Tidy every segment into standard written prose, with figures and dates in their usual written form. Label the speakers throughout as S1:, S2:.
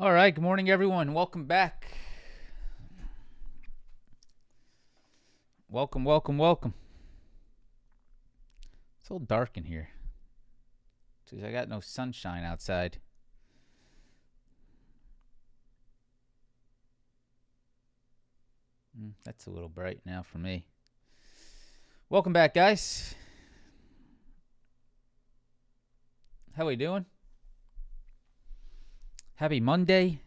S1: All right, good morning, everyone. Welcome back. Welcome. It's a little dark in here because I got no sunshine outside. That's a little bright now for me. Welcome back, guys. How we doing? Happy Monday.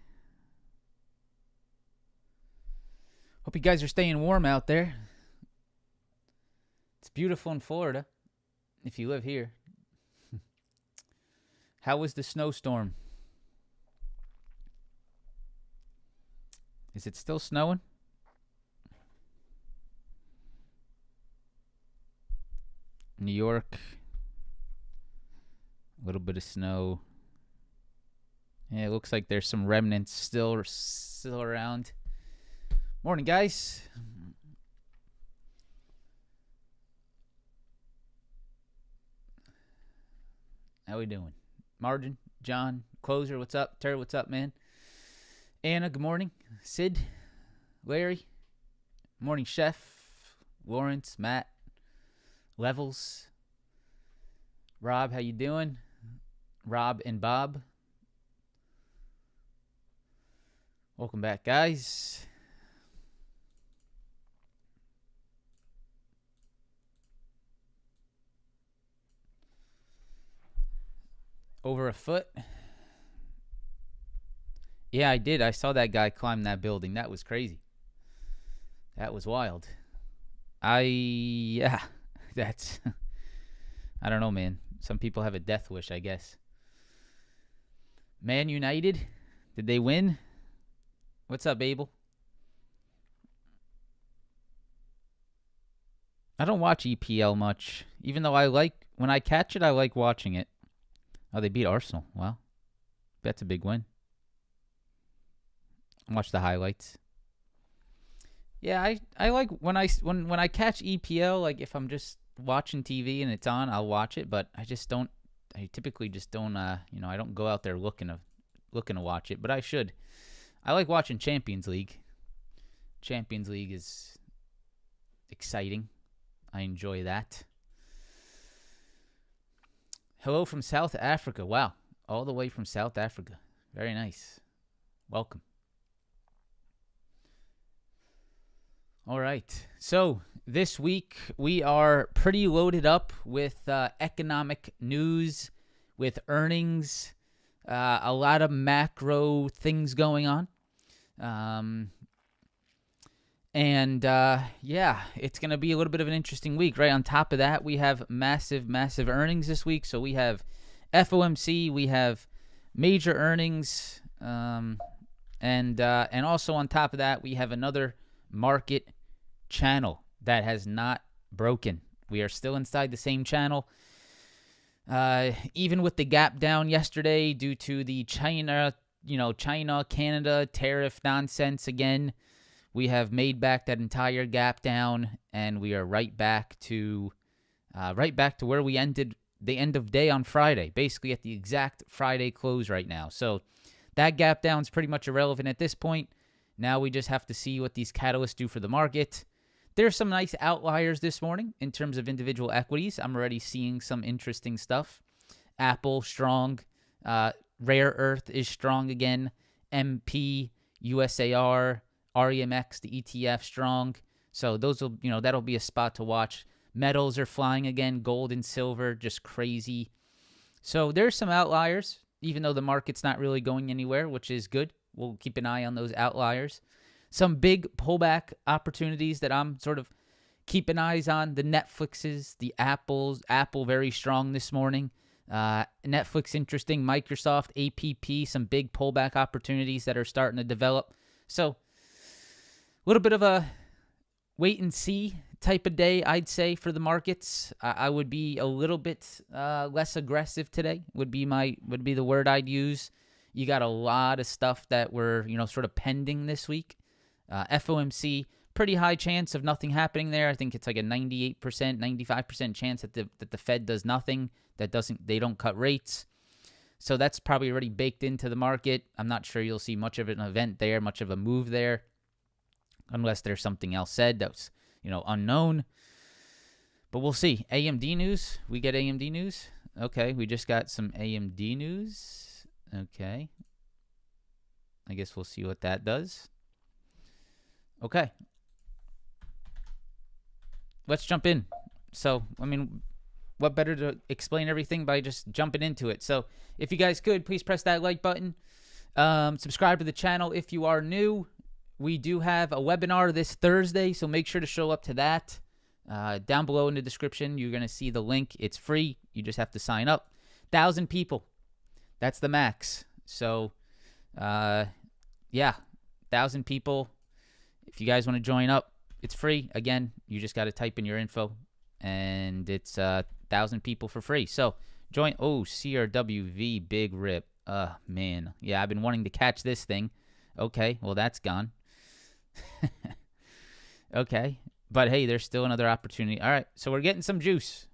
S1: Hope you guys are staying warm out there. It's beautiful in Florida, if you live here. How was the snowstorm? Is it still snowing? New York, a little bit of snow. Yeah, it looks like there's some remnants still around. Morning, guys. How we doing? Margin, John, Closer, what's up? Terry, what's up, man? Anna, good morning. Sid, Larry, morning, Chef, Lawrence, Matt, Levels, Rob, how you doing? Rob and Bob. Welcome back, guys. Over a foot? Yeah, I did. I saw that guy climb that building. That was crazy. That was wild. That's... I don't know, man. Some people have a death wish, I guess. Man United? Did they win? What's up, Abel? I don't watch EPL much, even though when I catch it, I like watching it. Oh, they beat Arsenal. Wow. That's a big win. Watch the highlights. Yeah, I like when I catch EPL, like if I'm just watching TV and it's on, I'll watch it, but I typically just don't I don't go out there looking to watch it, but I should. I like watching Champions League. Champions League is exciting. I enjoy that. Hello from South Africa. Wow. All the way from South Africa. Very nice. Welcome. All right. So this week we are pretty loaded up with economic news, with earnings, a lot of macro things going on. Yeah, it's going to be a little bit of an interesting week, right? On top of that, we have massive earnings this week. So we have FOMC, we have major earnings, and also on top of that, we have another market channel that has not broken. We are still inside the same channel. Even with the gap down yesterday due to the China, Canada tariff nonsense again, we have made back that entire gap down, and we are right back to where we ended the end of day on Friday, basically at the exact Friday close right now. So that gap down is pretty much irrelevant at this point. Now we just have to see what these catalysts do for the market. There's some nice outliers this morning in terms of individual equities. I'm already seeing some interesting stuff. Apple, strong. Rare Earth is strong again. MP, USAR, REMX, the ETF, strong. So those will, that'll be a spot to watch. Metals are flying again. Gold and silver, just crazy. So there's some outliers, even though the market's not really going anywhere, which is good. We'll keep an eye on those outliers. Some big pullback opportunities that I'm sort of keeping eyes on. The Netflixes, the Apples. Apple very strong this morning. Netflix interesting. Microsoft, APP, some big pullback opportunities that are starting to develop. So a little bit of a wait and see type of day, I'd say, for the markets. I would be a little bit less aggressive today. Would be the word I'd use. You got a lot of stuff that were sort of pending this week. FOMC, pretty high chance of nothing happening there. I think it's like a 98%, 95% chance that the Fed does nothing. They don't cut rates. So that's probably already baked into the market. I'm not sure you'll see much of an event there, much of a move there, unless there's something else said that's unknown. But we'll see. AMD news. We get AMD news. Okay, we just got some AMD news. Okay. I guess we'll see what that does. Okay. Let's jump in. So, what better to explain everything by just jumping into it? So, if you guys could, please press that like button. Subscribe to the channel if you are new. We do have a webinar this Thursday, so make sure to show up to that. Down below in the description, you're going to see the link. It's free. You just have to sign up. 1,000 people. That's the max. So, 1,000 people. If you guys want to join up, it's free. Again, you just got to type in your info, and it's 1,000 people for free. So, join. Oh, CRWV, big rip. Man. Yeah, I've been wanting to catch this thing. Okay, well, that's gone. Okay, but hey, there's still another opportunity. All right, so we're getting some juice.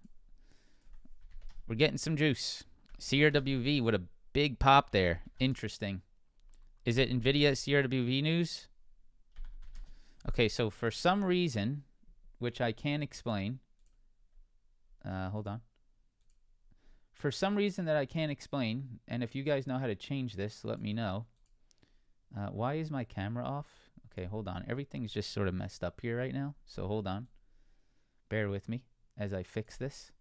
S1: CRWV with a big pop there. Interesting. Is it Nvidia CRWV news? Okay, so for some reason, which I can't explain, hold on. For some reason that I can't explain, and if you guys know how to change this, let me know. Why is my camera off? Okay, hold on. Everything's just sort of messed up here right now, so hold on. Bear with me as I fix this,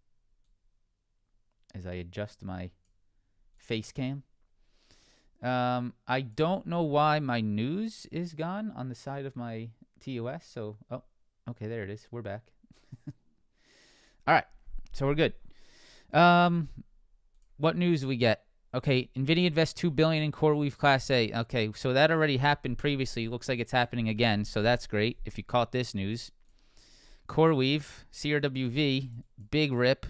S1: as I adjust my face cam. I don't know why my news is gone on the side of my TOS, so, oh, okay, there it is. We're back. All right, so we're good. What news do we get? Okay, Nvidia invests $2 billion in Coreweave Class A. Okay, so that already happened previously. Looks like it's happening again, so that's great if you caught this news. Coreweave, CRWV, big rip.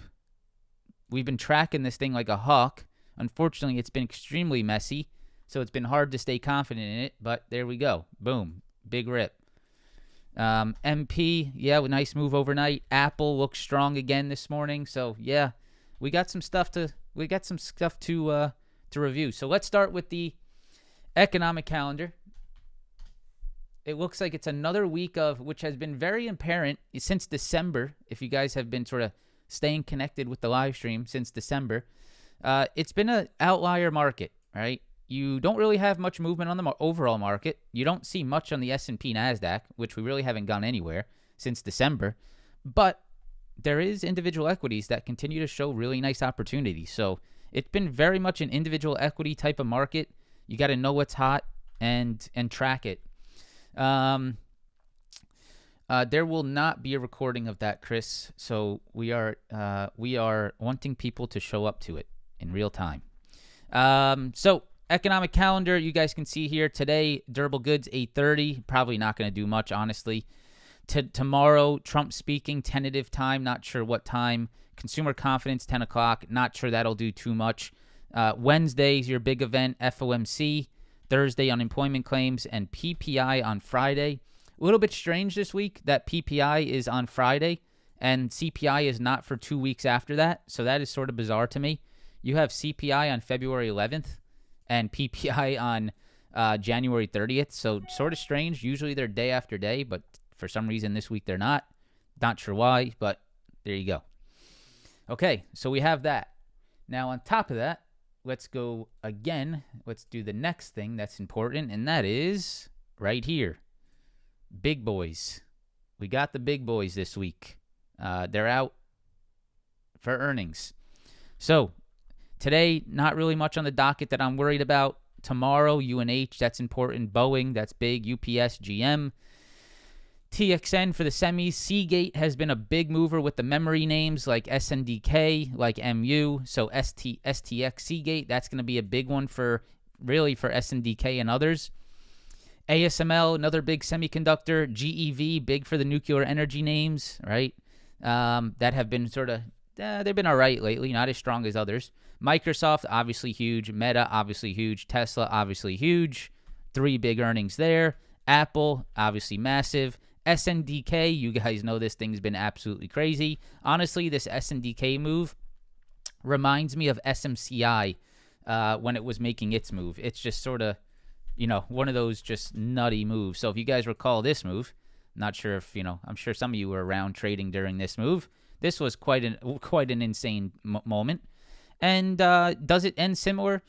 S1: We've been tracking this thing like a hawk. Unfortunately, it's been extremely messy, so it's been hard to stay confident in it, but there we go. Boom, big rip. MP, yeah, nice move overnight. Apple looks strong again this morning, so yeah, we got some stuff to review. So let's start with the economic calendar. It looks like it's another week of, which has been very apparent since December. If you guys have been sort of staying connected with the live stream since December, it's been an outlier market, right? you don't really have much movement on the overall market. You don't see much on the S&P NASDAQ, which we really haven't gone anywhere since December. But there is individual equities that continue to show really nice opportunities. So it's been very much an individual equity type of market. You got to know what's hot and track it. There will not be a recording of that, Chris. So we are wanting people to show up to it in real time. So economic calendar, you guys can see here today. Durable goods 8:30. Probably not going to do much, honestly. Tomorrow, Trump speaking, tentative time, not sure what time. Consumer confidence, 10 o'clock, not sure that'll do too much. Wednesday's your big event, FOMC. Thursday, unemployment claims, and PPI on Friday. A little bit strange this week that PPI is on Friday and CPI is not for 2 weeks after that. So that is sort of bizarre to me. You have CPI on February 11th and PPI on January 30th. So sort of strange. Usually they're day after day, but for some reason this week they're not. Not sure why, but there you go. Okay, so we have that. Now on top of that, let's go again. Let's do the next thing that's important, and that is right here. Big boys. We got the big boys this week. They're out for earnings. So today, not really much on the docket that I'm worried about. Tomorrow, UNH, that's important. Boeing, that's big. UPS, GM. TXN for the semis. Seagate has been a big mover with the memory names like SNDK, like MU. So STX, Seagate, that's going to be a big one for SNDK and others. ASML, another big semiconductor. GEV, big for the nuclear energy names, right? That have been sort of, they've been all right lately, not as strong as others. Microsoft, obviously huge. Meta, obviously huge. Tesla, obviously huge. 3 big earnings there. Apple, obviously massive. SNDK, you guys know this thing's been absolutely crazy. Honestly, this SNDK move reminds me of SMCI when it was making its move. It's just sort of, one of those just nutty moves. So if you guys recall this move, not sure if, I'm sure some of you were around trading during this move. This was quite an insane moment. And does it end similar?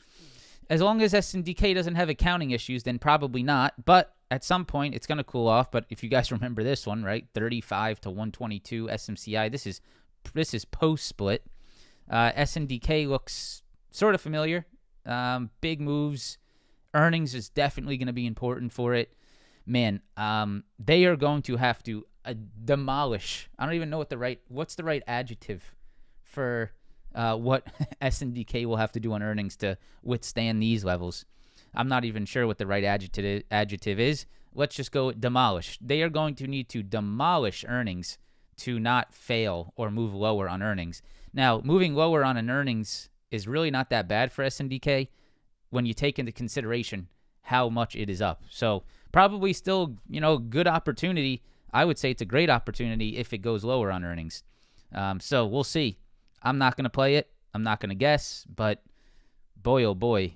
S1: As long as SNDK doesn't have accounting issues, then probably not. But at some point, it's going to cool off. But if you guys remember this one, right, 35 to 122 SMCI, this is post-split. SNDK looks sort of familiar. Big moves. Earnings is definitely going to be important for it. Man, they are going to have to demolish. I don't even know what's the right adjective for what SNDK will have to do on earnings to withstand these levels. I'm not even sure what the right adjective is. Let's just go demolish. They are going to need to demolish earnings to not fail or move lower on earnings. Now, moving lower on an earnings is really not that bad for SNDK when you take into consideration how much it is up. So probably still, good opportunity. I would say it's a great opportunity if it goes lower on earnings. So we'll see. I'm not going to play it. I'm not going to guess. But boy, oh boy,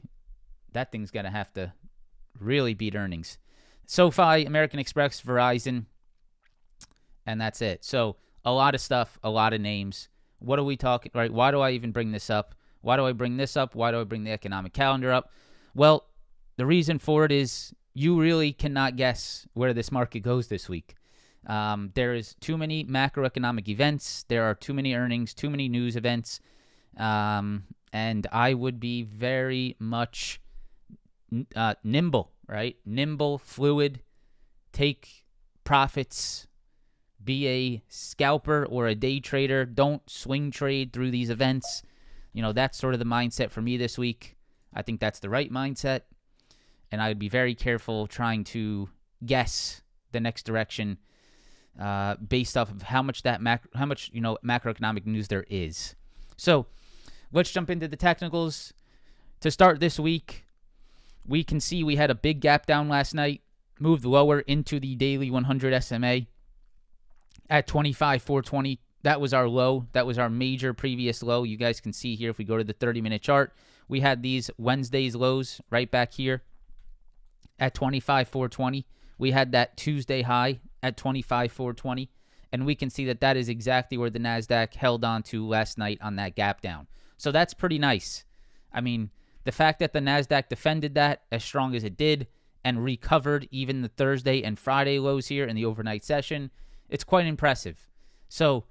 S1: that thing's going to have to really beat earnings. SoFi, American Express, Verizon, and that's it. So a lot of stuff, a lot of names. What are we talking, right? Why do I even bring this up? Why do I bring this up? Why do I bring the economic calendar up? Well, the reason for it is you really cannot guess where this market goes this week. There is too many macroeconomic events. There are too many earnings, too many news events. And I would be very much nimble, right? Nimble, fluid, take profits, be a scalper or a day trader. Don't swing trade through these events. That's sort of the mindset for me this week. I think that's the right mindset. And I would be very careful trying to guess the next direction based off of how much macroeconomic news there is. So let's jump into the technicals. To start this week, we can see we had a big gap down last night, moved lower into the daily 100 SMA at 25,420. That was our low. That was our major previous low. You guys can see here if we go to the 30-minute chart, we had these Wednesday's lows right back here at 25,420. We had that Tuesday high at 25,420. And we can see that that is exactly where the NASDAQ held on to last night on that gap down. So that's pretty nice. I mean, The fact that the NASDAQ defended that as strong as it did and recovered even the Thursday and Friday lows here in the overnight session, it's quite impressive. So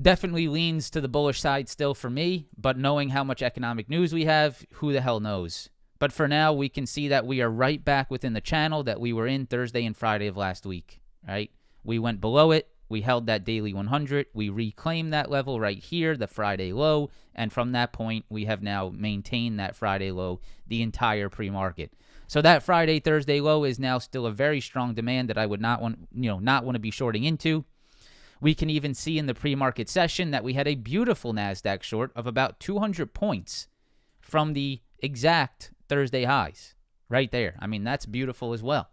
S1: definitely leans to the bullish side still for me, but knowing how much economic news we have, who the hell knows? But for now, we can see that we are right back within the channel that we were in Thursday and Friday of last week, right? We went below it. We held that daily 100. We reclaimed that level right here, the Friday low. And from that point, we have now maintained that Friday low the entire pre-market. So that Friday, Thursday low is now still a very strong demand that I would not want to be shorting into. We can even see in the pre-market session that we had a beautiful NASDAQ short of about 200 points from the exact Thursday highs right there. I mean, that's beautiful as well.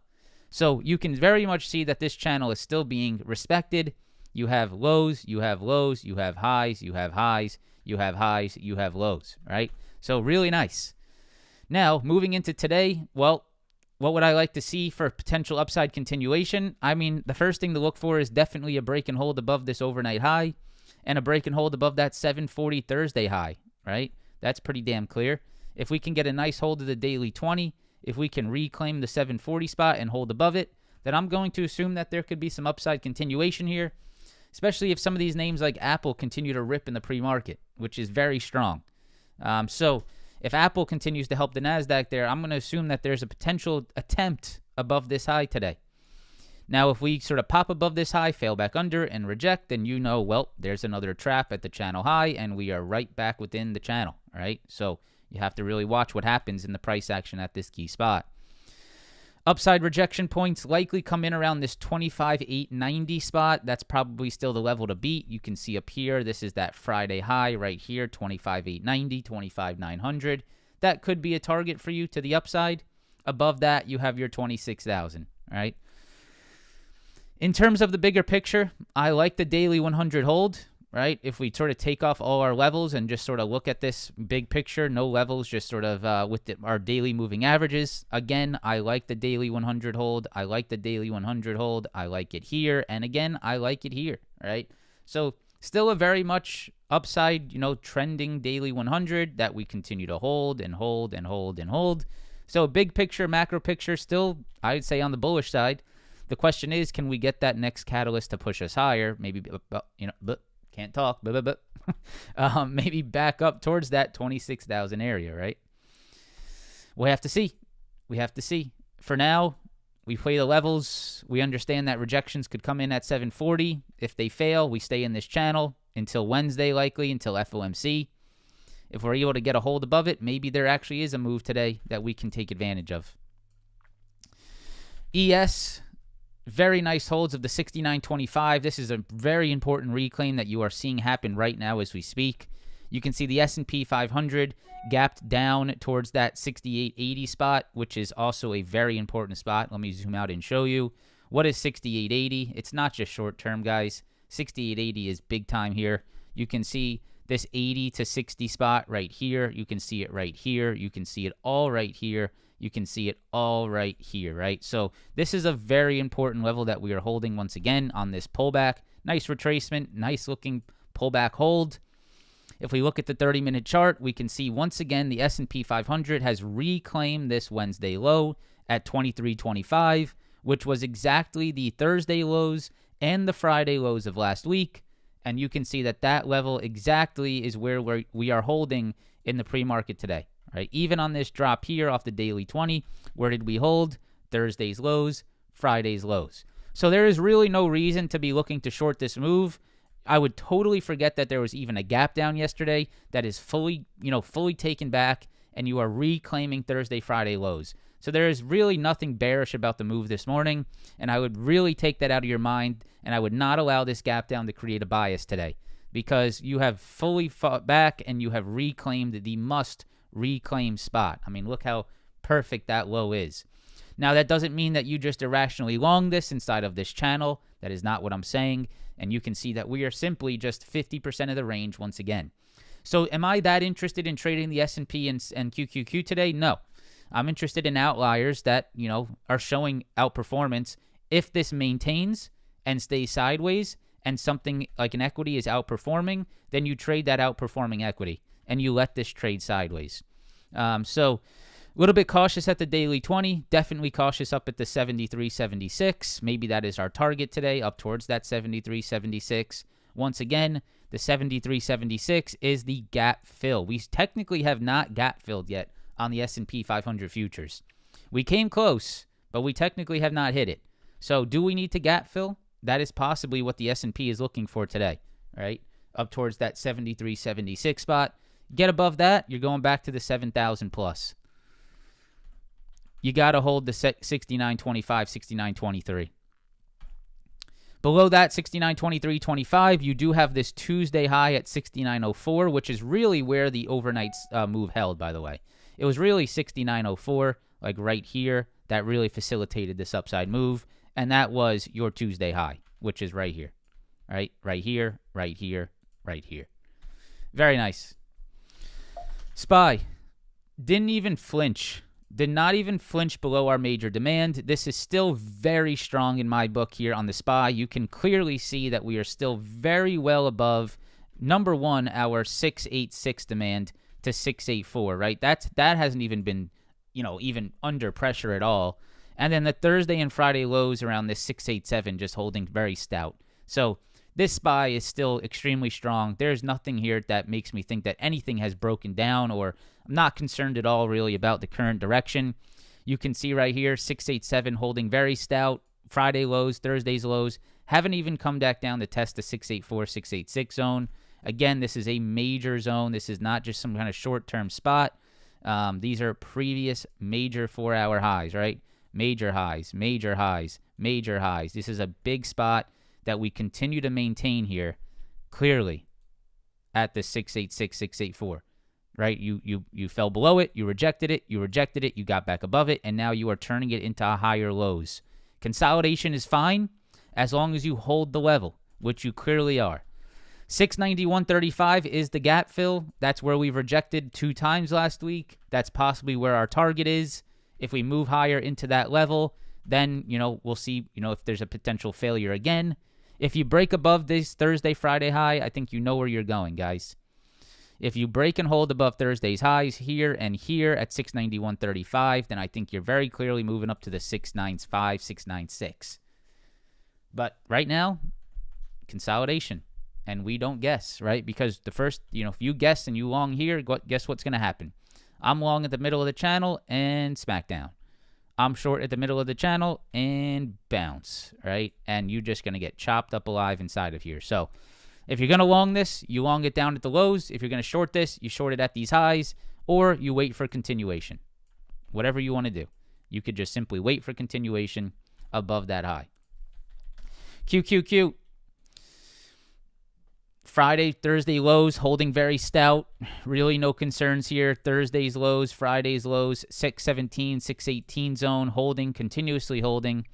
S1: So you can very much see that this channel is still being respected. You have lows, you have lows, you have highs, you have highs, you have highs, you have lows, right? So really nice. Now, moving into today, well, what would I like to see for potential upside continuation? I mean, the first thing to look for is definitely a break and hold above this overnight high and a break and hold above that 740 Thursday high, right? That's pretty damn clear. If we can get a nice hold of the daily 20, if we can reclaim the 740 spot and hold above it, then I'm going to assume that there could be some upside continuation here, especially if some of these names like Apple continue to rip in the pre-market, which is very strong. So if Apple continues to help the NASDAQ there, I'm going to assume that there's a potential attempt above this high today. Now, if we sort of pop above this high, fail back under, and reject, then well, there's another trap at the channel high, and we are right back within the channel, all right? So you have to really watch what happens in the price action at this key spot. Upside rejection points likely come in around this 25,890 spot. That's probably still the level to beat. You can see up here, this is that Friday high right here, 25,890, 25,900. That could be a target for you to the upside. Above that, you have your 26,000, all right? In terms of the bigger picture, I like the daily 100 hold, right? If we sort of take off all our levels and just sort of look at this big picture, no levels, just sort of with our daily moving averages. Again, I like the daily 100 hold. I like the daily 100 hold. I like it here. And again, I like it here, right? So still a very much upside, trending daily 100 that we continue to hold and hold and hold and hold. So big picture, macro picture, still, I'd say on the bullish side. The question is, can we get that next catalyst to push us higher? Maybe, can't talk, maybe back up towards that 26,000 area, right? We'll have to see. We have to see. For now, we play the levels. We understand that rejections could come in at 740. If they fail, we stay in this channel until Wednesday, likely, until FOMC. If we're able to get a hold above it, maybe there actually is a move today that we can take advantage of. ES, very nice holds of the 69.25. This is a very important reclaim that you are seeing happen right now as we speak. You can see the S&P 500 gapped down towards that 68.80 spot, which is also a very important spot. Let me zoom out and show you. What is 68.80? It's not just short term, guys. 68.80 is big time here. You can see this 80 to 60 spot right here. You can see it right here. You can see it all right here. You can see it all right here, right? So this is a very important level that we are holding once again on this pullback. Nice retracement, nice looking pullback hold. If we look at the 30-minute chart, we can see once again the S&P 500 has reclaimed this Wednesday low at 23.25, which was exactly the Thursday lows and the Friday lows of last week. And you can see that that level exactly is where we are holding in the pre-market today. Right? Even on this drop here off the daily 20, where did we hold? Thursday's lows, Friday's lows. So there is really no reason to be looking to short this move. I would totally forget that there was even a gap down yesterday that is fully taken back, and you are reclaiming Thursday, Friday lows. So there is really nothing bearish about the move this morning, and I would really take that out of your mind, and I would not allow this gap down to create a bias today, because you have fully fought back and you have reclaimed the must-reclaim spot. I mean, look how perfect that low is. Now, that doesn't mean that you just irrationally long this inside of this channel. That is not what I'm saying. And you can see that we are simply just 50% of the range once again. So am I that interested in trading the S&P and QQQ today? No. I'm interested in outliers that, are showing outperformance. If this maintains and stays sideways and something like an equity is outperforming, then you trade that outperforming equity and you let this trade sideways. So a little bit cautious at the daily 20, definitely cautious up at the 73.76. Maybe that is our target today, up towards that 73.76. Once again, the 73.76 is the gap fill. We technically have not gap filled yet on the S&P 500 futures. We came close, but we technically have not hit it. So do we need to gap fill? That is possibly what the S&P is looking for today, right? Up towards that 73.76 spot. Get above that, you're going back to the 7,000 plus. You got to hold the 69.25, 69.23. Below that, 69.23.25, you do have this Tuesday high at 69.04, which is really where the overnight move held, by the way. It was really 69.04, like right here, that really facilitated this upside move, and that was your Tuesday high, which is right here, right? Right here, right here, right here. Very nice. SPY didn't even flinch. Did not even flinch below our major demand. This is still very strong in my book here on the SPY. You can clearly see that we are still very well above, number one, our 686 demand to 684, right? That hasn't even been, even under pressure at all. And then the Thursday and Friday lows around this 687 just holding very stout. So this SPY is still extremely strong. There's nothing here that makes me think that anything has broken down, or I'm not concerned at all really about the current direction. You can see right here, 687 holding very stout. Friday lows, Thursday's lows haven't even come back down to test the 684, 686 zone. Again, this is a major zone. This is not just some kind of short-term spot. These are previous major 4-hour highs, right? Major highs, major highs, major highs. This is a big spot that we continue to maintain here, clearly at the 686, 684, right? You fell below it, you rejected it, you got back above it, and now you are turning it into higher lows. Consolidation is fine as long as you hold the level, which you clearly are. 691.35 is the gap fill. That's where we've rejected 2 times last week. That's possibly where our target is. If we move higher into that level, then, we'll see, if there's a potential failure again. If you break above this Thursday, Friday high, I think you know where you're going, guys. If you break and hold above Thursday's highs here and here at 691.35, then I think you're very clearly moving up to the 695, 696. But right now, consolidation. And we don't guess, right? Because the first, if you guess and you long here, guess what's going to happen? I'm long at the middle of the channel and smack down. I'm short at the middle of the channel and bounce, right? And you're just going to get chopped up alive inside of here. So if you're going to long this, you long it down at the lows. If you're going to short this, you short it at these highs, or you wait for continuation. Whatever you want to do. You could just simply wait for continuation above that high. QQQ. Friday, Thursday lows holding very stout. Really no concerns here. Thursday's lows, Friday's lows, 617, 618 zone holding, continuously holding.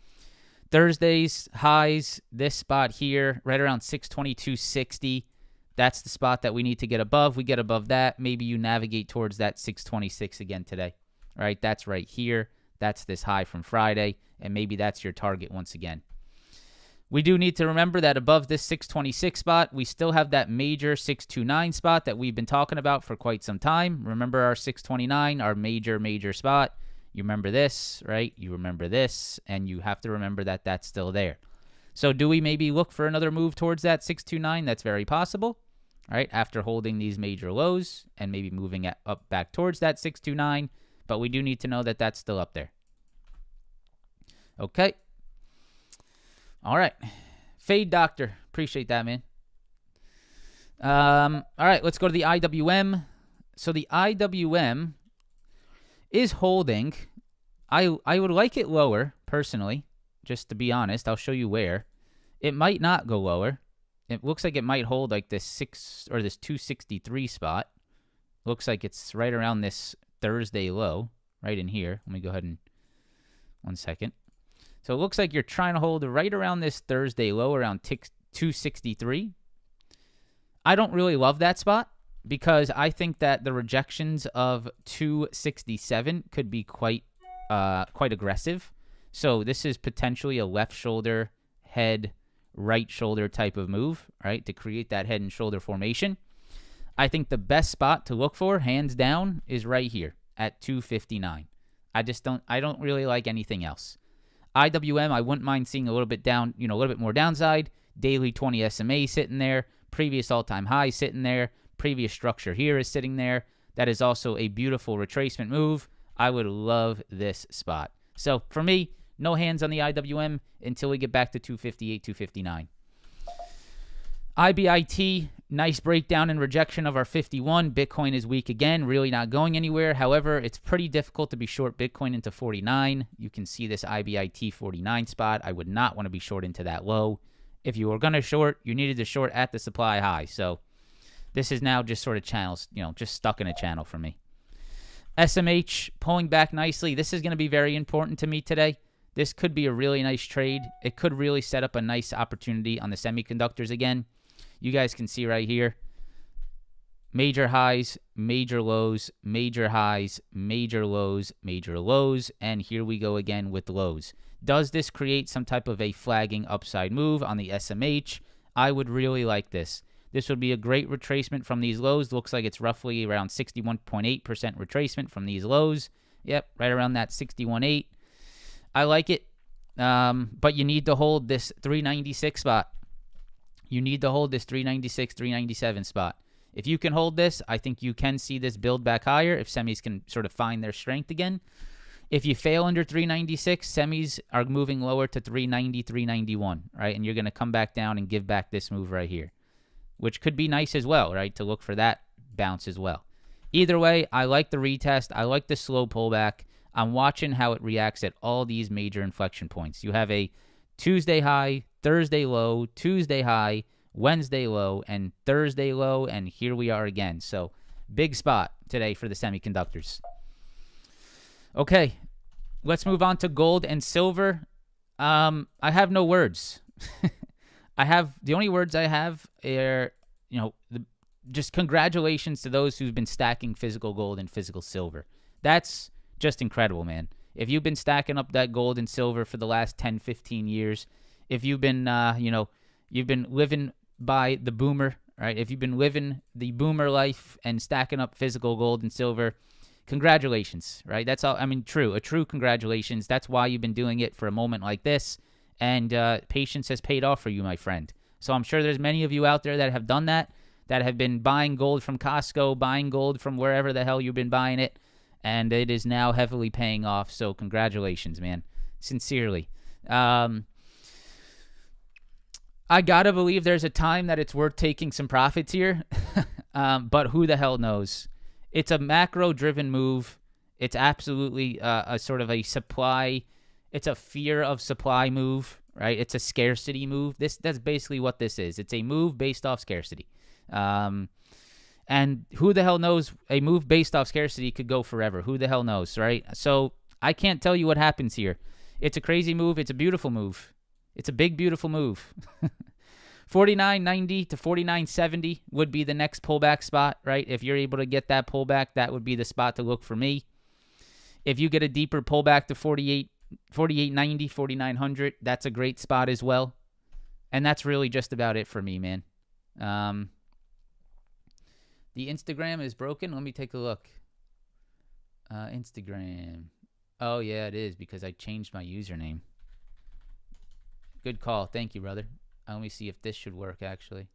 S1: Thursday's highs, this spot here, right around 622.60. That's the spot that we need to get above. We get above that. Maybe you navigate towards that 626 again today. All right, that's right here. That's this high from Friday, and maybe that's your target once again. We do need to remember that above this 626 spot, we still have that major 629 spot that we've been talking about for quite some time. Remember our 629, our major spot. You remember this, right? You remember this, and you have to remember that that's still there. So do we maybe look for another move towards that 629? That's very possible, right? After holding these major lows and maybe moving up back towards that 629, but we do need to know that that's still up there. Okay. All right. Fade Doctor. Appreciate that, man. All right, let's go to the IWM. So the IWM is holding. I would like it lower, personally, just to be honest. I'll show you where. It might not go lower. It looks like it might hold like this 263 spot. Looks like it's right around this Thursday low, right in here. Let me go ahead and 1 second. So it looks like you're trying to hold right around this Thursday low, around 263. I don't really love that spot because I think that the rejections of 267 could be quite aggressive. So this is potentially a left shoulder, head, right shoulder type of move, right, to create that head and shoulder formation. I think the best spot to look for, hands down, is right here, at 259. I don't really like anything else. IWM, I wouldn't mind seeing a little bit down, a little bit more downside. Daily 20 SMA sitting there. Previous all-time high sitting there. Previous structure here is sitting there. That is also a beautiful retracement move. I would love this spot. So for me, no hands on the IWM until we get back to 258, 259. IBIT, nice breakdown and rejection of our 51. Bitcoin is weak again, really not going anywhere. However, it's pretty difficult to be short Bitcoin into 49. You can see this IBIT 49 spot. I would not want to be short into that low. If you were going to short, you needed to short at the supply high. So this is now just sort of channels, just stuck in a channel for me. SMH pulling back nicely. This is going to be very important to me today. This could be a really nice trade. It could really set up a nice opportunity on the semiconductors again. You guys can see right here, major highs, major lows, major highs, major lows, major lows, and here we go again with lows. Does this create some type of a flagging upside move on the SMH? I would really like this. This would be a great retracement from these lows. Looks like it's roughly around 61.8% retracement from these lows. Yep, right around that 61.8. I like it, but you need to hold this 396 spot. You need to hold this 396, 397 spot. If you can hold this, I think you can see this build back higher if semis can sort of find their strength again. If you fail under 396, semis are moving lower to 390, 391, right? And you're going to come back down and give back this move right here, which could be nice as well, right? To look for that bounce as well. Either way, I like the retest. I like the slow pullback. I'm watching how it reacts at all these major inflection points. You have a Tuesday high, Thursday low, Tuesday high, Wednesday low, and Thursday low, and here we are again. So big spot today for the semiconductors. Okay, let's move on to gold and silver. I have no words. The only words I have are, just congratulations to those who've been stacking physical gold and physical silver. That's just incredible, man. If you've been stacking up that gold and silver for the last 10, 15 years, if you've been, you've been living by the boomer, right? If you've been living the boomer life and stacking up physical gold and silver, congratulations, right? That's all. I mean, a true congratulations. That's why you've been doing it for a moment like this, and patience has paid off for you, my friend. So I'm sure there's many of you out there that have done that have been buying gold from Costco, buying gold from wherever the hell you've been buying it, and it is now heavily paying off. So congratulations, man. Sincerely. I gotta believe there's a time that it's worth taking some profits here, but who the hell knows? It's a macro-driven move. It's absolutely a sort of a supply. It's a fear of supply move, right? It's a scarcity move. That's basically what this is. It's a move based off scarcity. And who the hell knows? A move based off scarcity could go forever. Who the hell knows, right? So I can't tell you what happens here. It's a crazy move. It's a beautiful move. It's a big, beautiful move. 49.90 to 49.70 would be the next pullback spot, right? If you're able to get that pullback, that would be the spot to look for me. If you get a deeper pullback to 48.90, 4900, that's a great spot as well. And that's really just about it for me, man. The Instagram is broken. Let me take a look. Instagram. Oh, yeah, it is because I changed my username. Good call. Thank you, brother. Let me see if this should work, actually.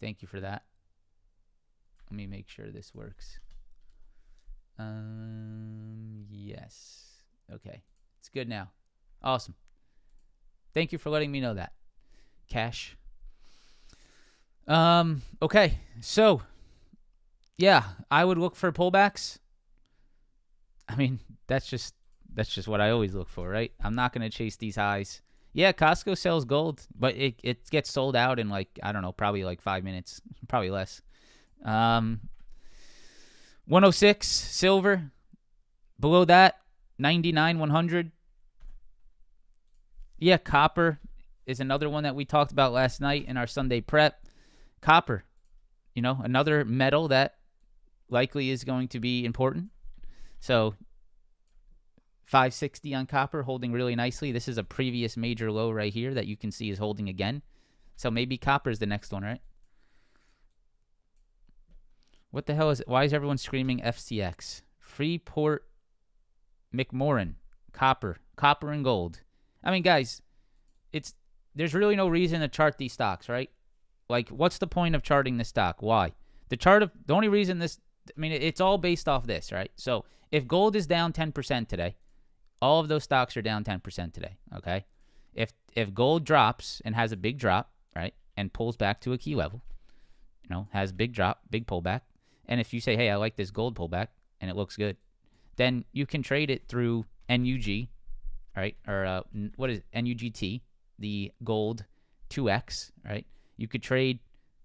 S1: Thank you for that. Let me make sure this works. Yes. Okay. It's good now. Awesome. Thank you for letting me know that. Cash. Okay. So, yeah, I would look for pullbacks. I mean, that's just what I always look for, right? I'm not going to chase these highs. Yeah, Costco sells gold, but it gets sold out in probably like 5 minutes, probably less. 106 silver. Below that, 99 100. Yeah, copper is another one that we talked about last night in our Sunday prep. Copper, another metal that likely is going to be important. So 560 on copper, holding really nicely. This is a previous major low right here that you can see is holding again. So maybe copper is the next one, right? What the hell is it? Why is everyone screaming FCX? Freeport McMoran, copper and gold. I mean, guys, there's really no reason to chart these stocks, right? Like, what's the point of charting the stock? Why? The only reason it's all based off this, right? So if gold is down 10% today, all of those stocks are down 10% today, okay? If gold drops and has a big drop, right, and pulls back to a key level, has big drop, big pullback, and if you say, hey, I like this gold pullback and it looks good, then you can trade it through NUG, right, or what is it? NUGT, the gold 2X, right? You could trade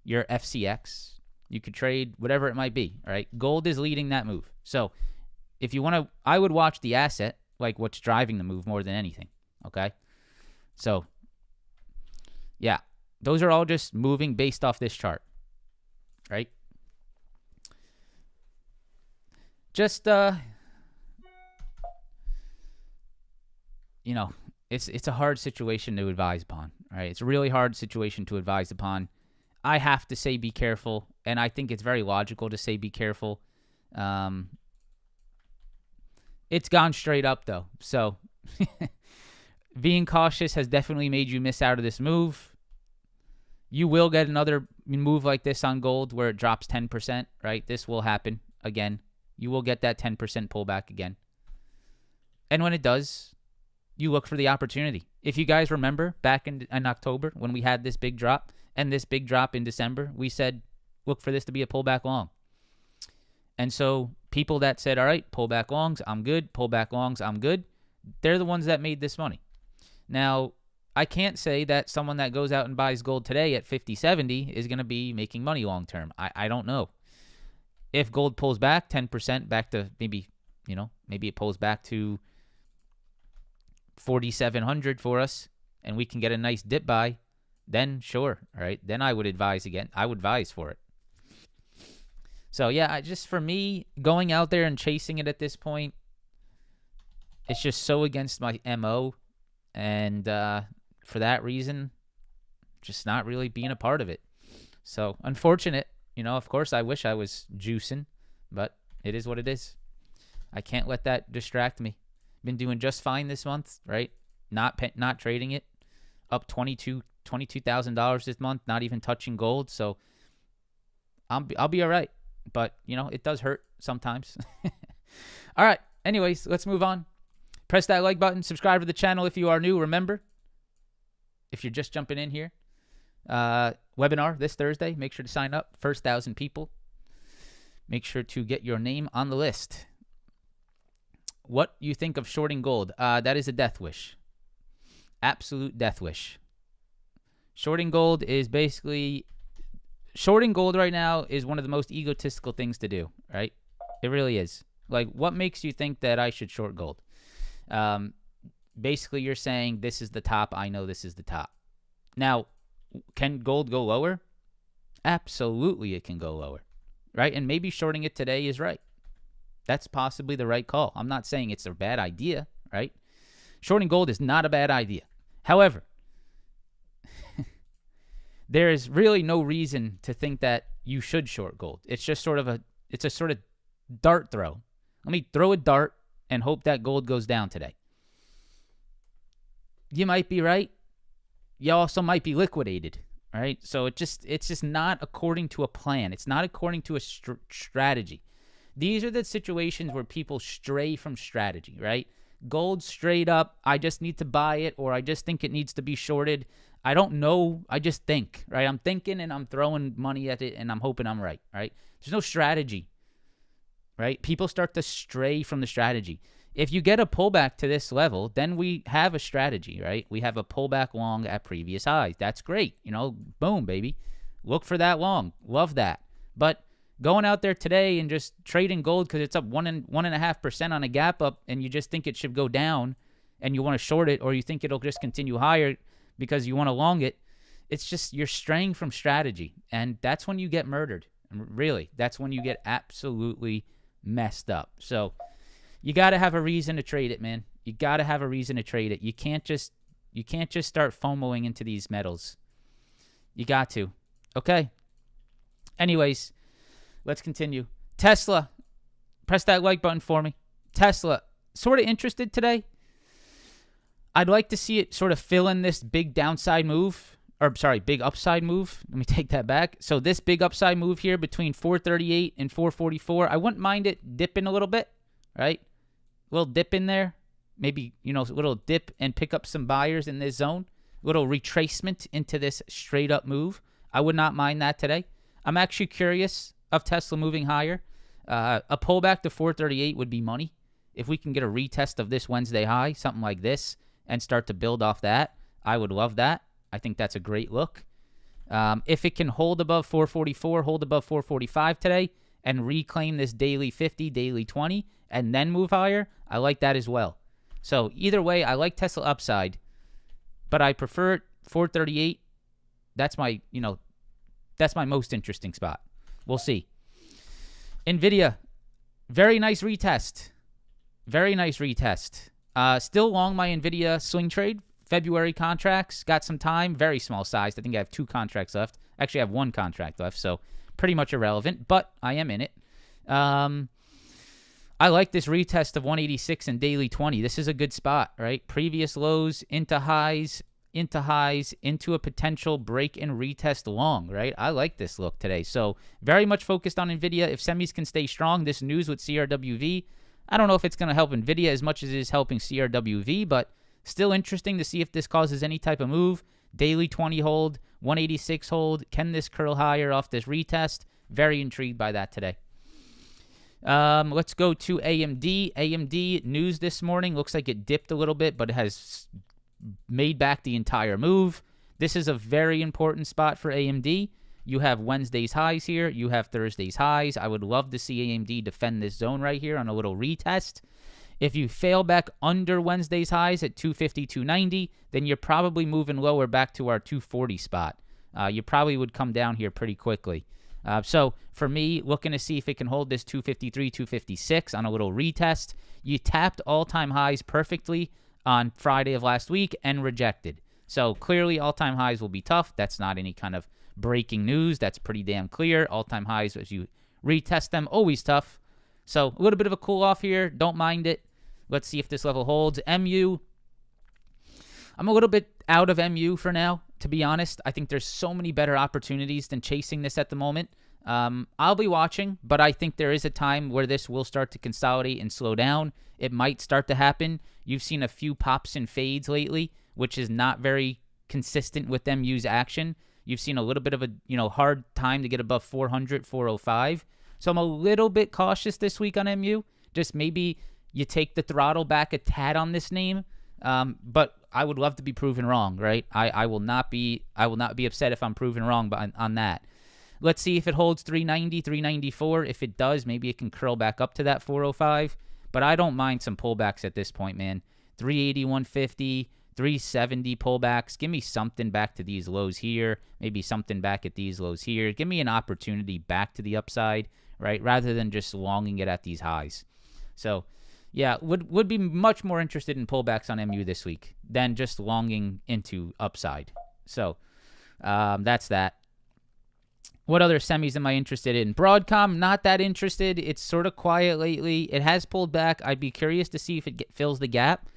S1: your FCX. You could trade whatever it might be, right? Gold is leading that move. So if you want to, I would watch the asset, like what's driving the move more than anything, okay? So, yeah, those are all just moving based off this chart, right? Just, it's a hard situation to advise upon, right? It's a really hard situation to advise upon. I have to say be careful, and I think it's very logical to say be careful. It's gone straight up, though. So being cautious has definitely made you miss out of this move. You will get another move like this on gold where it drops 10%, right? This will happen again. You will get that 10% pullback again. And when it does, you look for the opportunity. If you guys remember back in October when we had this big drop and this big drop in December, we said, look for this to be a pullback long. And so people that said, all right, pullback longs, I'm good. Pullback longs, I'm good. They're the ones that made this money. Now, I can't say that someone that goes out and buys gold today at 50, 70 is going to be making money long term. I don't know. If gold pulls back 10% back to maybe it pulls back to 4,700 for us and we can get a nice dip buy, then sure, all right? Then I would advise again. I would advise for it. So, yeah, for me, going out there and chasing it at this point, it's just so against my MO. And for that reason, just not really being a part of it. So, unfortunate. Of course, I wish I was juicing, but it is what it is. I can't let that distract me. Been doing just fine this month, right? Not trading it. Up $22,000 this month, not even touching gold. So, I'll be all right. But, it does hurt sometimes. All right. Anyways, let's move on. Press that like button. Subscribe to the channel if you are new. Remember, if you're just jumping in here, webinar this Thursday. Make sure to sign up. First 1,000 people. Make sure to get your name on the list. What you think of shorting gold? That is a death wish. Absolute death wish. Shorting gold is basically... Shorting gold right now is one of the most egotistical things to do, right? It really is. Like, what makes you think that I should short gold? Basically, you're saying this is the top. I know this is the top. Now, can gold go lower? Absolutely, it can go lower, right? And maybe shorting it today is right. That's possibly the right call. I'm not saying it's a bad idea, right? Shorting gold is not a bad idea. However, there is really no reason to think that you should short gold. It's just it's a sort of dart throw. Let me throw a dart and hope that gold goes down today. You might be right. You also might be liquidated, right? So it's just not according to a plan. It's not according to a strategy. These are the situations where people stray from strategy, right? Gold straight up, I just need to buy it, or I just think it needs to be shorted. I don't know. I just think, right? I'm thinking and I'm throwing money at it and I'm hoping I'm right, right? There's no strategy, right? People start to stray from the strategy. If you get a pullback to this level, then we have a strategy, right? We have a pullback long at previous highs. That's great. Boom, baby. Look for that long. Love that. But going out there today and just trading gold because it's up 1.5% on a gap up and you just think it should go down and you want to short it, or you think it'll just continue higher because you want to long it, it's just you're straying from strategy. And that's when you get murdered. Really, that's when you get absolutely messed up. So you got to have a reason to trade it, man. You got to have a reason to trade it. You can't just start FOMOing into these metals. You got to. Okay. Anyways, let's continue. Tesla Press that like button for me. Tesla, sort of interested today. I'd like to see it sort of fill in this big downside move. Or, sorry, big upside move. Let me take that back. So this big upside move here between 438 and 444, I wouldn't mind it dipping a little bit, right? A little dip in there. Maybe, a little dip and pick up some buyers in this zone. A little retracement into this straight up move. I would not mind that today. I'm actually curious of Tesla moving higher. A pullback to 438 would be money. If we can get a retest of this Wednesday high, something like this, and start to build off that, I would love that. I think that's a great look. If it can hold above 444, hold above 445 today, and reclaim this daily 50, daily 20, and then move higher, I like that as well. So either way, I like Tesla upside, but I prefer 438. That's my most interesting spot. We'll see. Nvidia, very nice retest. Very nice retest. Still long my Nvidia swing trade. February contracts, got some time, very small size. I think I have 2 contracts left. Actually, I have 1 contract left, so pretty much irrelevant, but I am in it. I like this retest of 186 and daily 20. This is a good spot, right? Previous lows into highs, into a potential break and retest long, right? I like this look today. So very much focused on Nvidia. If semis can stay strong, this news with CRWV, I don't know if it's going to help Nvidia as much as it is helping CRWV, but still interesting to see if this causes any type of move. Daily 20 hold, 186 hold. Can this curl higher off this retest? Very intrigued by that today. Let's go to AMD. AMD news this morning. Looks like it dipped a little bit, but it has made back the entire move. This is a very important spot for AMD. You have Wednesday's highs here. You have Thursday's highs. I would love to see AMD defend this zone right here on a little retest. If you fail back under Wednesday's highs at 250, 290, then you're probably moving lower back to our 240 spot. You probably would come down here pretty quickly. So for me, looking to see if it can hold this 253, 256 on a little retest. You tapped all-time highs perfectly on Friday of last week and rejected. So clearly all-time highs will be tough. That's not any kind of breaking news. That's pretty damn clear. All-time highs, as you retest them, always tough. So a little bit of a cool off here. Don't mind it. Let's see if this level holds. MU, I'm a little bit out of MU for now, to be honest. I think there's so many better opportunities than chasing this at the moment. I'll be watching, but I think there is a time where this will start to consolidate and slow down. It might start to happen. You've seen a few pops and fades lately, which is not very consistent with MU's action. You've seen a little bit of a hard time to get above 400, 405. So I'm a little bit cautious this week on MU. Just maybe you take the throttle back a tad on this name, but I would love to be proven wrong, right? I will not be upset if I'm proven wrong on that. Let's see if it holds 390, 394. If it does, maybe it can curl back up to that 405. But I don't mind some pullbacks at this point, man. 380, 150, 370 pullbacks. Give me something back to these lows here. Maybe something back at these lows here. Give me an opportunity back to the upside, right? Rather than just longing it at these highs. So yeah, would be much more interested in pullbacks on MU this week than just longing into upside. So that's that. What other semis am I interested in? Broadcom, not that interested. It's sort of quiet lately. It has pulled back. I'd be curious to see if it fills the gap.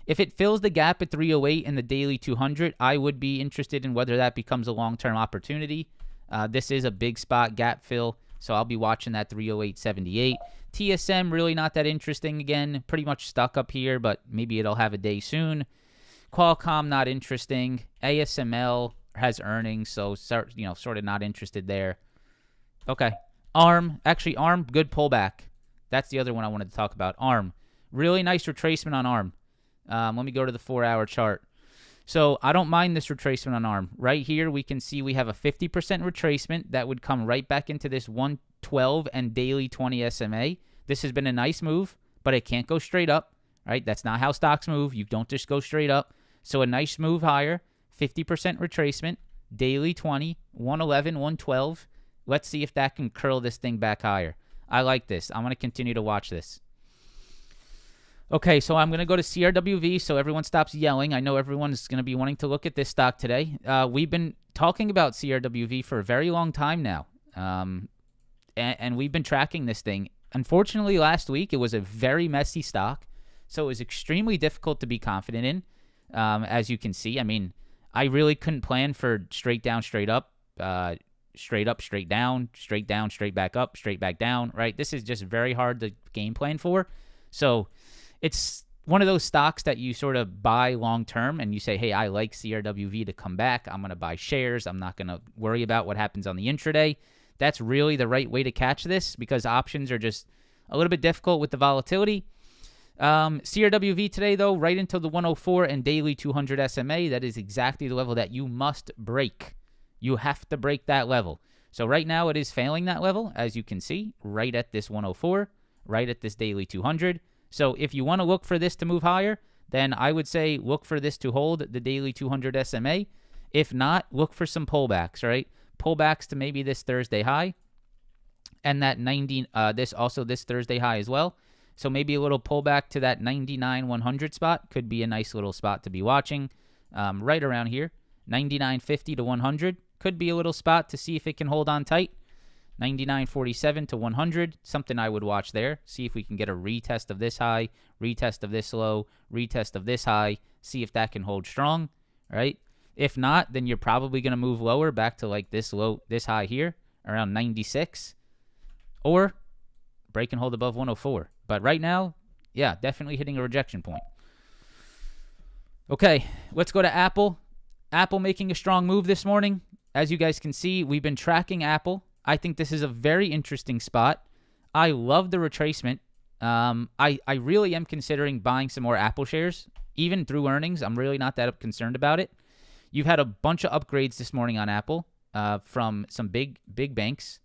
S1: If it fills the gap at 308 in the daily 200, I would be interested in whether that becomes a long-term opportunity. This is a big spot gap fill, so I'll be watching that 308.78. TSM, really not that interesting again. Pretty much stuck up here, but maybe it'll have a day soon. Qualcomm, not interesting. ASML has earnings, so sort of not interested there. Okay. ARM, actually ARM, good pullback. That's the other one I wanted to talk about. ARM, really nice retracement on ARM. Let me go to the 4-hour chart. So I don't mind this retracement on ARM. Right here, we can see we have a 50% retracement that would come right back into this 112 and daily 20 SMA. This has been a nice move, but it can't go straight up, right? That's not how stocks move. You don't just go straight up. So a nice move higher, 50% retracement, daily 20, 111, 112. Let's see if that can curl this thing back higher. I like this. I'm going to continue to watch this. Okay, so I'm going to go to CRWV so everyone stops yelling. I know everyone's going to be wanting to look at this stock today. We've been talking about CRWV for a very long time now, and we've been tracking this thing unfortunately, last week it was a very messy stock, so it was extremely difficult to be confident in. As you can see, I mean, I really couldn't plan for straight down, straight up, straight up, straight down, straight back up, straight back down, right? This is just very hard to game plan for. So it's one of those stocks that you sort of buy long term and you say, hey, I like CRWV to come back. I'm going to buy shares. I'm not going to worry about what happens on the intraday. That's really the right way to catch this because options are just a little bit difficult with the volatility. CRWV today, though, right into the 104 and daily 200 SMA. That is exactly the level that you must break. You have to break that level. So right now it is failing that level, as you can see, right at this 104, right at this daily 200. So if you want to look for this to move higher, then I would say look for this to hold the daily 200 SMA. If not, look for some pullbacks, right? Pullbacks to maybe this Thursday high and that 90, this Thursday high as well. So maybe a little pullback to that 99-100 spot could be a nice little spot to be watching right around here. 99.50 to 100 could be a little spot to see if it can hold on tight. 99.47 to 100, something I would watch there. See if we can get a retest of this high, retest of this low, retest of this high, see if that can hold strong, right? If not, then you're probably going to move lower back to like this high here, around 96, or break and hold above 104. But right now, yeah, definitely hitting a rejection point. Okay, let's go to Apple. Apple making a strong move this morning. As you guys can see, we've been tracking Apple. I think this is a very interesting spot. I love the retracement. I really am considering buying some more Apple shares, even through earnings. I'm really not that concerned about it. You've had a bunch of upgrades this morning on Apple from some big banks.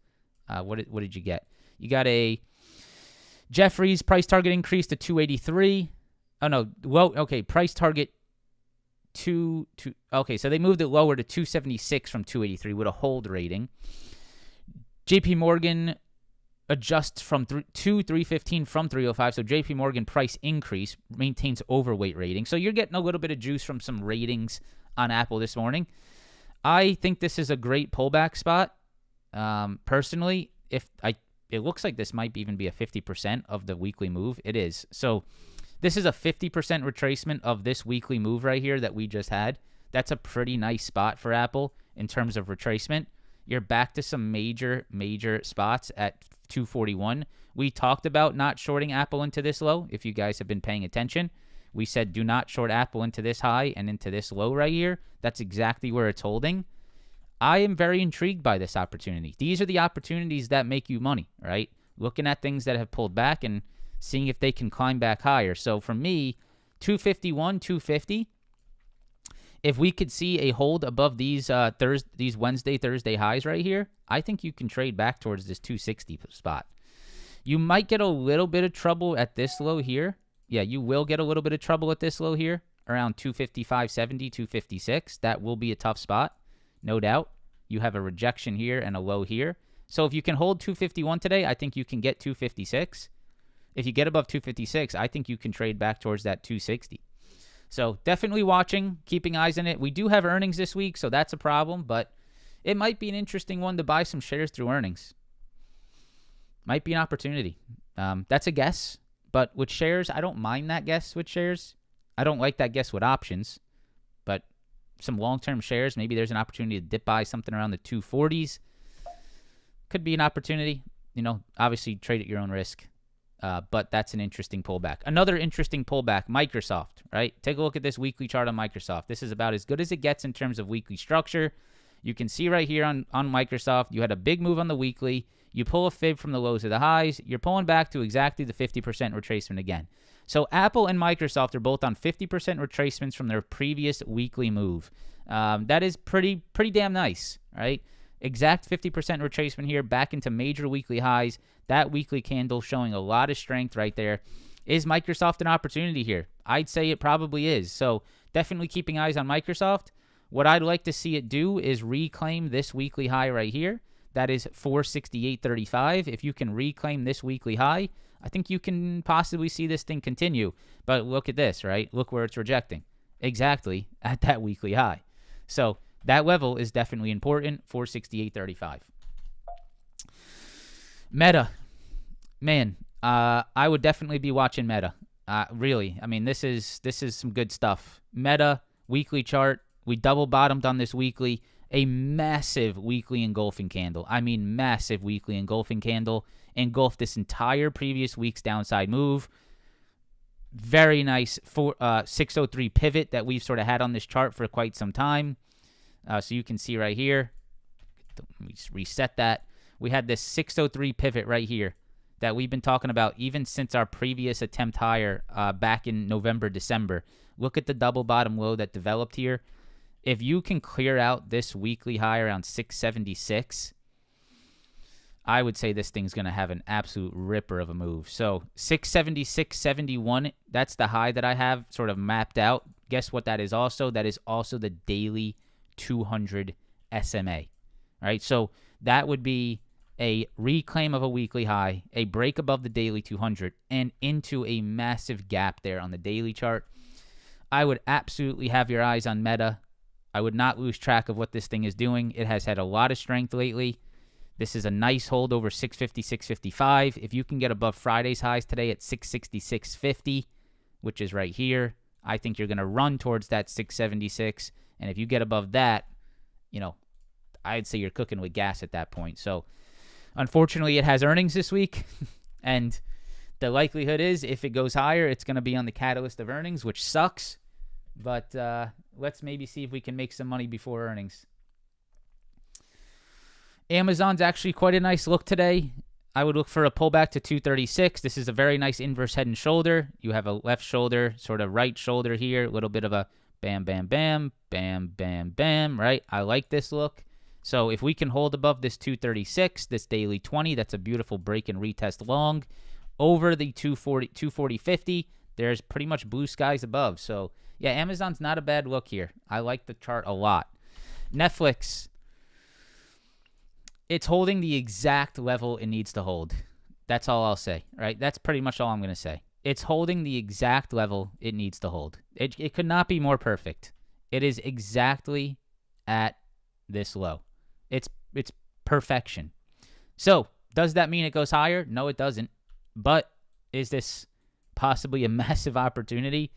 S1: What did you get? You got a Jefferies price target increase to 283. Oh no, well, okay, price target okay, so they moved it lower to 276 from 283 with a hold rating. JP Morgan adjusts from 315 from 305, so JP Morgan price increase maintains overweight rating. So you're getting a little bit of juice from some ratings on Apple this morning. I think this is a great pullback spot. Personally, it looks like this might even be a 50% of the weekly move. It is. So this is a 50% retracement of this weekly move right here that we just had. That's a pretty nice spot for Apple in terms of retracement. You're back to some major spots at 241. We talked about not shorting Apple into this low. If you guys have been paying attention, we said do not short Apple into this high and into this low right here. That's exactly where it's holding. I am very intrigued by this opportunity. These are the opportunities that make you money, right? Looking at things that have pulled back and seeing if they can climb back higher. So for me, 251, 250, if we could see a hold above these Wednesday, Thursday highs right here, I think you can trade back towards this 260 spot. You might get a little bit of trouble at this low here. Yeah, you will get a little bit of trouble at this low here, around 255.70, 256. That will be a tough spot, no doubt. You have a rejection here and a low here. So if you can hold 251 today, I think you can get 256. If you get above 256, I think you can trade back towards that 260. So definitely watching, keeping eyes on it. We do have earnings this week, so that's a problem, but it might be an interesting one to buy some shares through earnings. Might be an opportunity. That's a guess, but with shares, I don't mind that guess with shares. I don't like that guess with options, but some long-term shares, maybe there's an opportunity to dip by something around the 240s. Could be an opportunity. Obviously trade at your own risk. But that's an interesting pullback. Another interesting pullback, Microsoft, right? Take a look at this weekly chart on Microsoft. This is about as good as it gets in terms of weekly structure. You can see right here on Microsoft, you had a big move on the weekly. You pull a fib from the lows to the highs. You're pulling back to exactly the 50% retracement again. So Apple and Microsoft are both on 50% retracements from their previous weekly move. That is pretty damn nice, right? Exact 50% retracement here back into major weekly highs. That weekly candle showing a lot of strength right there. Is Microsoft an opportunity here? I'd say it probably is. So definitely keeping eyes on Microsoft. What I'd like to see it do is reclaim this weekly high right here. That is 468.35. If you can reclaim this weekly high, I think you can possibly see this thing continue. But look at this, right? Look where it's rejecting. Exactly at that weekly high. So that level is definitely important, 468.35. Meta. Man, I would definitely be watching Meta. Really, I mean, this is some good stuff. Meta weekly chart. We double bottomed on this weekly. A massive weekly engulfing candle. I mean, massive weekly engulfing candle. Engulfed this entire previous week's downside move. Very nice 603 pivot that we've sort of had on this chart for quite some time. So you can see right here. Let me just reset that. We had this 603 pivot right here that we've been talking about even since our previous attempt higher back in November, December. Look at the double bottom low that developed here. If you can clear out this weekly high around 676, I would say this thing's going to have an absolute ripper of a move. So 676.71, that's the high that I have sort of mapped out. Guess what that is also? That is also the daily 200 SMA. All right, so that would be a reclaim of a weekly high, a break above the daily 200, and into a massive gap there on the daily chart. I would absolutely have your eyes on Meta. I would not lose track of what this thing is doing. It has had a lot of strength lately. This is a nice hold over 650, 655. If you can get above Friday's highs today at 660, 650, which is right here, I think you're going to run towards that 676. And if you get above that, you know, I'd say you're cooking with gas at that point. So unfortunately, it has earnings this week. And the likelihood is if it goes higher, it's going to be on the catalyst of earnings, which sucks. But let's maybe see if we can make some money before earnings. Amazon's actually quite a nice look today. I would look for a pullback to 236. This is a very nice inverse head and shoulder. You have a left shoulder, sort of right shoulder here, a little bit of a bam, bam, bam, bam, bam, bam, right? I like this look. So if we can hold above this 236, this daily 20, that's a beautiful break and retest long. Over the 240.50, there's pretty much blue skies above. So yeah, Amazon's not a bad look here. I like the chart a lot. Netflix, it's holding the exact level it needs to hold. That's all I'll say, right? That's pretty much all I'm going to say. It's holding the exact level it needs to hold. It could not be more perfect. It is exactly at this low. It's perfection. So, does that mean it goes higher? No, it doesn't. But is this possibly a massive opportunity?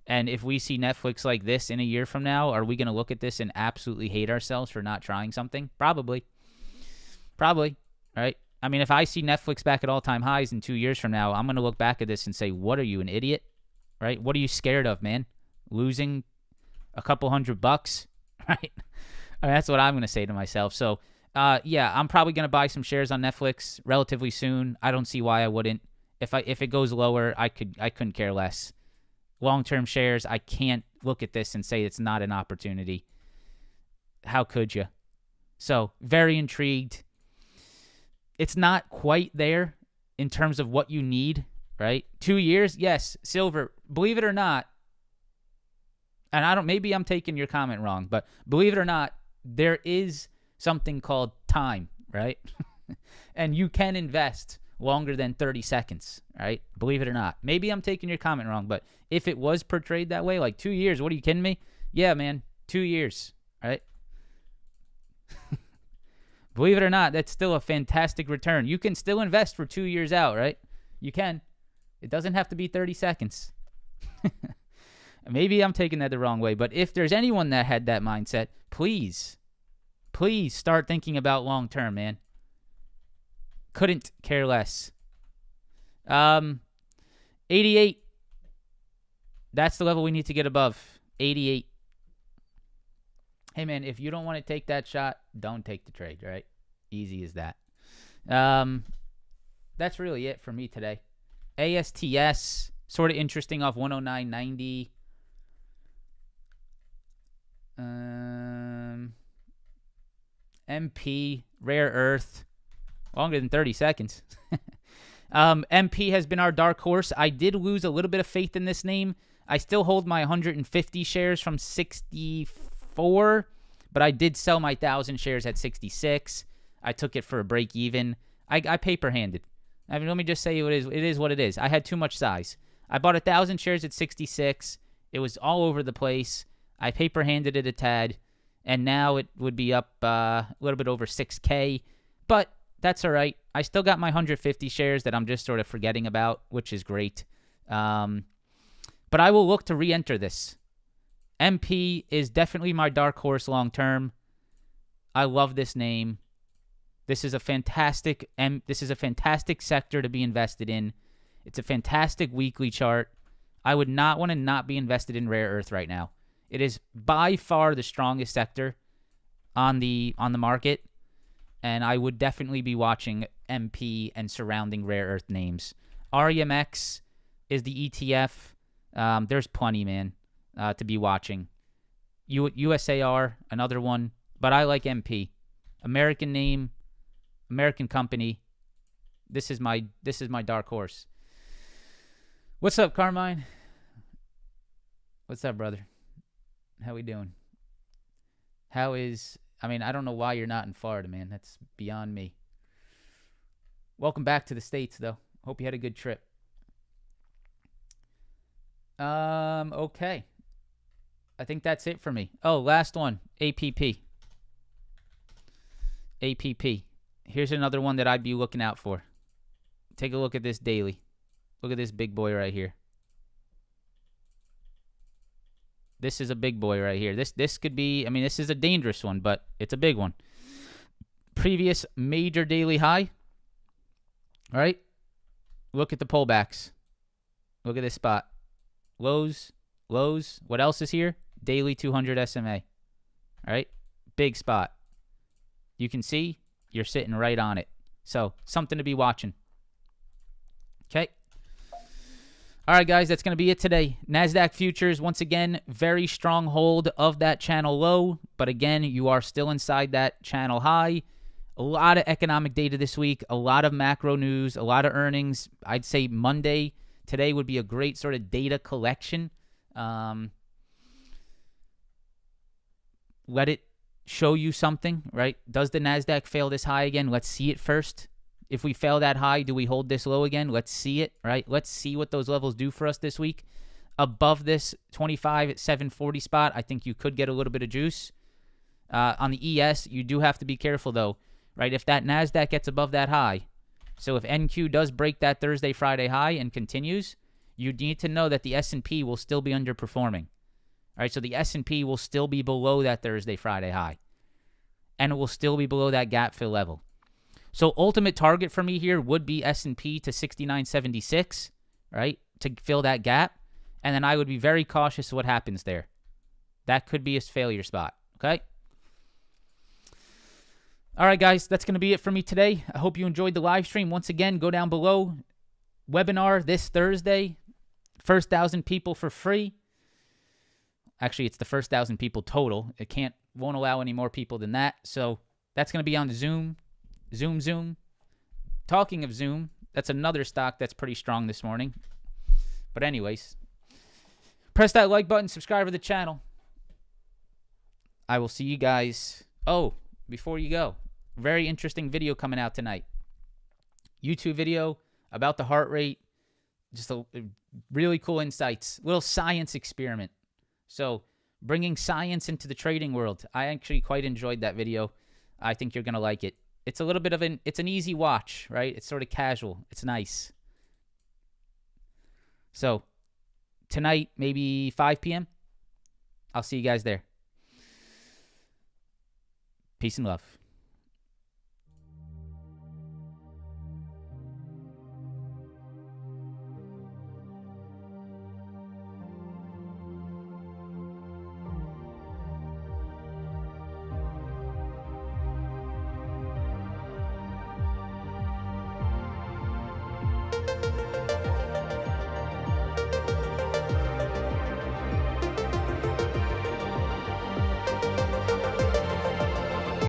S1: And if we see Netflix like this in a year from now, are we going to look at this and absolutely hate ourselves for not trying something? Probably, right? I mean, if I see Netflix back at all-time highs in 2 years from now, I'm going to look back at this and say, what are you, an idiot? Right? What are you scared of, man? Losing a couple $100, right? I mean, that's what I'm going to say to myself. So, yeah, I'm probably going to buy some shares on Netflix relatively soon. I don't see why I wouldn't. If it goes lower, I couldn't care less. Long-term shares, I can't look at this and say it's not an opportunity. How could you? So, very intrigued. It's not quite there in terms of what you need, right? 2 years, yes, silver. Believe it or not, and maybe I'm taking your comment wrong, but believe it or not, there is something called time, right? And you can invest longer than 30 seconds, right? Believe it or not. Maybe I'm taking your comment wrong, but if it was portrayed that way, like 2 years, what are you kidding me? Yeah, man, 2 years, right? Believe it or not, that's still a fantastic return. You can still invest for 2 years out, right? You can. It doesn't have to be 30 seconds. Maybe I'm taking that the wrong way, but if there's anyone that had that mindset, please start thinking about long term, man. Couldn't care less. 88. That's the level we need to get above. 88. Hey, man, if you don't want to take that shot, don't take the trade, right? Easy as that. That's really it for me today. ASTS, sort of interesting off 109.90. MP, rare earth, longer than 30 seconds. MP has been our dark horse. I did lose a little bit of faith in this name. I still hold my 150 shares from 64, but I did sell my 1,000 shares at 66. I took it for a break even. I paper-handed. I mean, let me just say it is what it is. I had too much size. I bought 1,000 shares at 66. It was all over the place. I paper-handed it a tad, and now it would be up a little bit over 6K. But That's all right. I still got my 150 shares that I'm just sort of forgetting about, which is great. But I will look to re-enter this. MP is definitely my dark horse long term. I love this name. This is a fantastic sector to be invested in. It's a fantastic weekly chart. I would not want to not be invested in rare earth right now. It is by far the strongest sector on the market, and I would definitely be watching MP and surrounding rare earth names. REMX is the ETF. There's plenty, man, to be watching. USAR, another one, but I like MP. American name, American company. This is my dark horse. What's up, Carmine? What's up, brother? How we doing? I don't know why you're not in Florida, man. That's beyond me. Welcome back to the States, though. Hope you had a good trip. Okay. I think that's it for me. Oh, last one. APP. Here's another one that I'd be looking out for. Take a look at this daily. Look at this big boy right here. This is a big boy right here. This could be, this is a dangerous one, but it's a big one. Previous major daily high. All right. Look at the pullbacks. Look at this spot. Lows. What else is here? Daily 200 SMA. All right. Big spot. You can see you're sitting right on it. So something to be watching. Okay. All right, guys, that's going to be it today. NASDAQ futures, once again, very strong hold of that channel low. But again, you are still inside that channel high. A lot of economic data this week, a lot of macro news, a lot of earnings. I'd say Monday, today would be a great sort of data collection. Let it show you something, right? Does the NASDAQ fail this high again? Let's see it first. If we fail that high, do we hold this low again? Let's see it, right? Let's see what those levels do for us this week. Above this 25 at 740 spot, I think you could get a little bit of juice. On the ES, you do have to be careful, though, right? If that NASDAQ gets above that high, so if NQ does break that Thursday, Friday high and continues, you need to know that the S&P will still be underperforming. All right, so the S&P will still be below that Thursday, Friday high, and it will still be below that gap fill level. So ultimate target for me here would be S&P to 69.76, right, to fill that gap. And then I would be very cautious of what happens there. That could be a failure spot, okay? All right, guys, that's going to be it for me today. I hope you enjoyed the live stream. Once again, go down below. Webinar this Thursday. First 1,000 people for free. Actually, it's the first 1,000 people total. It won't allow any more people than that. So that's going to be on Zoom. Zoom. Talking of Zoom, that's another stock that's pretty strong this morning. But anyways, press that like button, subscribe to the channel. I will see you guys. Oh, before you go, very interesting video coming out tonight. YouTube video about the heart rate. Just a really cool insights. Little science experiment. So bringing science into the trading world. I actually quite enjoyed that video. I think you're going to like it. It's a little bit of it's an easy watch, right? It's sort of casual. It's nice. So tonight, maybe 5 p.m. I'll see you guys there. Peace and love.